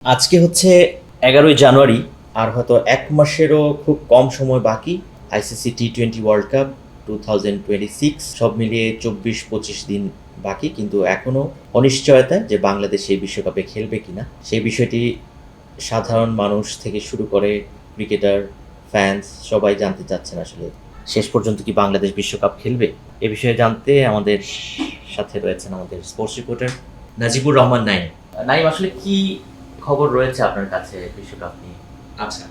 আজকে হচ্ছে 11ই জানুয়ারি, আর হয়তো এক মাসেরও খুব কম সময় বাকি আইসিসি টি-20 ওয়ার্ল্ড কাপ 2026 সব মিলিয়ে 24-25 দিন বাকি, কিন্তু এখনও অনিশ্চয়তা যে বাংলাদেশ এই বিশ্বকাপে খেলবে কিনা সেই বিষয়টি সাধারণ মানুষ থেকে শুরু করে ক্রিকেটার, ফ্যান্স সবাই জানতে চাচ্ছেন আসলে শেষ পর্যন্ত কি বাংলাদেশ বিশ্বকাপ খেলবে। এ বিষয়ে জানতে আমাদের সাথে রয়েছেন আমাদের স্পোর্টস রিপোর্টার নাজিবুর রহমান নাইম। নাইম, আসলে কি খবর রয়েছে আপনার কাছে বিশ্বকাপ নিয়ে? আচ্ছা,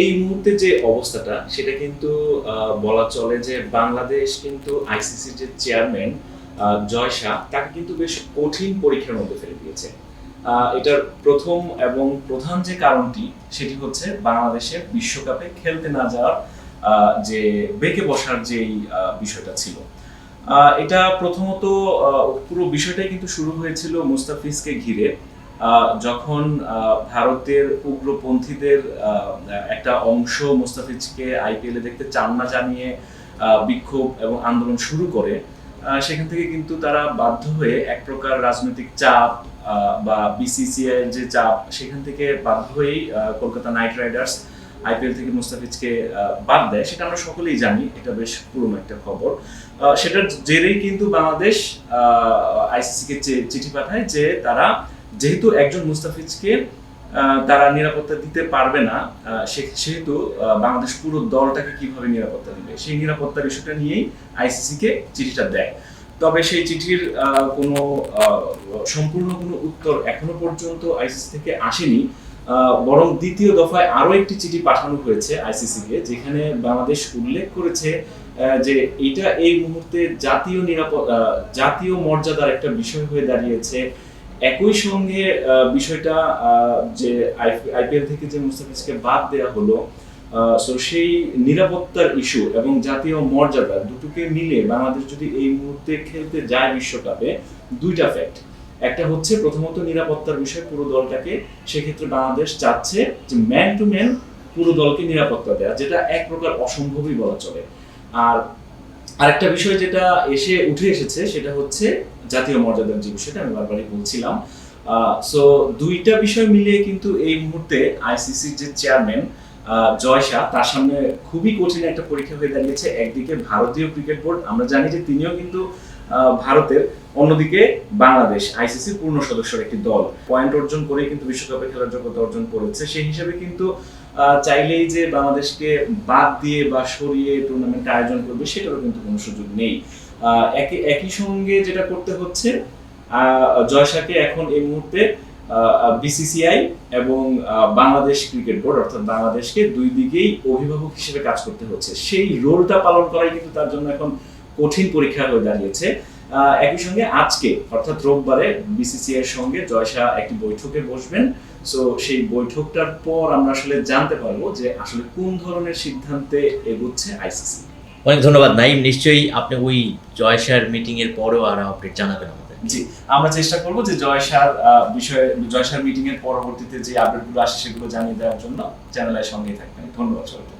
এই মুহূর্তে যে অবস্থাটা সেটা কিন্তু বলা চলে যে বাংলাদেশ কিন্তু আইসিসির যে চেয়ারম্যান জয় শাহ তাকে কিন্তু বেশ কঠিন পরীক্ষার মধ্যে ফেলে দিয়েছে। এটার প্রথম এবং প্রধান যে কারণটি সেটি হচ্ছে বাংলাদেশের বিশ্বকাপে খেলতে না যাওয়ার যে বেঁকে বসার যেই বিষয়টা ছিল। এটা প্রথমত পুরো বিষয়টাই কিন্তু শুরু হয়েছিল মুস্তাফিজকে ঘিরে, যখন ভারতের উগ্রপন্থীদের একটা অংশ মুস্তাফিজকে আইপিএলে দেখতে চান না জানিয়ে বিক্ষোভ এবং আন্দোলন শুরু করে। সেখান থেকে কিন্তু তারা বাধ্য হয়ে এক প্রকার রাজনৈতিক চাপ বা বিসিসিআই এর যে চাপ, সেখান থেকে বাধ্য হয়েই কলকাতা নাইট রাইডার্স আইপিএল থেকে মুস্তাফিজকে বাদ দেয়। সেটা আমরা সকলেই জানি, এটা বেশ পুরনো একটা খবর। সেটার জেরেই কিন্তু বাংলাদেশ আইসিসিকে চিঠি পাঠায় যে তারা যেহেতু একজন মুস্তাফিজকে তারা নিরাপত্তা দিতে পারবে না, সেহেতু বাংলাদেশ পুরো দলটাকে কিভাবে নিরাপত্তা দিবে সেই নিরাপত্তার বিষয়টা নিয়েই আইসিসিকে চিঠিটা দেয়। তবে সেই চিঠির কোনো সম্পূর্ণ কোনো উত্তর এখনো পর্যন্ত আইসিসি থেকে আসেনি। বরং দ্বিতীয় দফায় আরো একটি চিঠি পাঠানো হয়েছে আইসিসিকে, যেখানে বাংলাদেশ উল্লেখ করেছে যে এটা এই মুহূর্তে জাতীয় মর্যাদার একটা বিষয় হয়ে দাঁড়িয়েছে। একই সঙ্গে বিষয়টা যে আইপিএল থেকে যে মুস্তাফিজকে বাদ দেওয়া হলো, সো সেই নিরাপত্তার ইস্যু এবং জাতীয় মর্যাদা দুটোকে মিলে বাংলাদেশ যদি এই মুহূর্তে খেলতে যায় বিশ্বকাপে, দুইটা ফ্যাক্ট। একটা হচ্ছে প্রথমত নিরাপত্তার বিষয় পুরো দলটাকে, সেক্ষেত্রে বাংলাদেশ চাচ্ছে যে ম্যান টু ম্যান পুরো দলকে নিরাপত্তা দেওয়া, যেটা এক প্রকার অসম্ভবই বলা চলে। আর আরেকটা বিষয় যেটা উঠে এসেছে সেটা হচ্ছে জাতীয় মর্যাদার যে বিষয়টা আমি বারবারই বলছিলাম। সো দুইটা বিষয় মিলিয়ে কিন্তু এই মুহূর্তে আইসিসির যে চেয়ারম্যান জয় শাহ, তার সামনে খুবই কঠিন একটা পরীক্ষা হয়ে দাঁড়িয়েছে। একদিকে ভারতীয় ক্রিকেট বোর্ড, আমরা জানি যে তিনিও কিন্তু ভারতের, অন্যদিকে বাংলাদেশ আইসিসির পূর্ণ সদস্যের একটি দল, পয়েন্ট অর্জন করে কিন্তু বিশ্বকাপে খেলার যোগ্যতা অর্জন করেছে। সেই হিসাবে কিন্তু চাইলেই যে বাংলাদেশকে বাদ দিয়ে বা সরিয়ে টুর্নামেন্ট আয়োজন করবে সেটারও কিন্তু কোনো সুযোগ নেই। একই সঙ্গে যেটা করতে হচ্ছে, জয় শাহকে এখন এই মুহূর্তে বিসিসিআই এবং বাংলাদেশ ক্রিকেট বোর্ড অর্থাৎ বাংলাদেশকে দুই দিকেই অভিভাবক হিসেবে কাজ করতে হচ্ছে। সেই রোলটা পালন করাই কিন্তু তার জন্য এখন কঠিন পরীক্ষা হয়ে দাঁড়িয়েছে। একই সঙ্গে আজকে অর্থাৎ রোববারে বিসিসিআই এর সঙ্গে জয় শাহ একটি বৈঠকে বসবেন। সো সেই বৈঠকটার পর আমরা আসলে জানতে পারবো যে আসলে কোন ধরনের সিদ্ধান্তে এগোচ্ছে আইসিসি। অনেক ধন্যবাদ নাইম, নিশ্চয়ই আপনি ওই জয় শাহর মিটিং এর পরেও আরো আপডেট জানাবেন আমাদের। জি, আমরা চেষ্টা করবো যে জয় শাহর মিটিং এর পরবর্তীতে যে আপডেটগুলো আসে সেগুলো জানিয়ে দেওয়ার জন্য চ্যানেলের সঙ্গেই থাকবেন। ধন্যবাদ সবাইকে।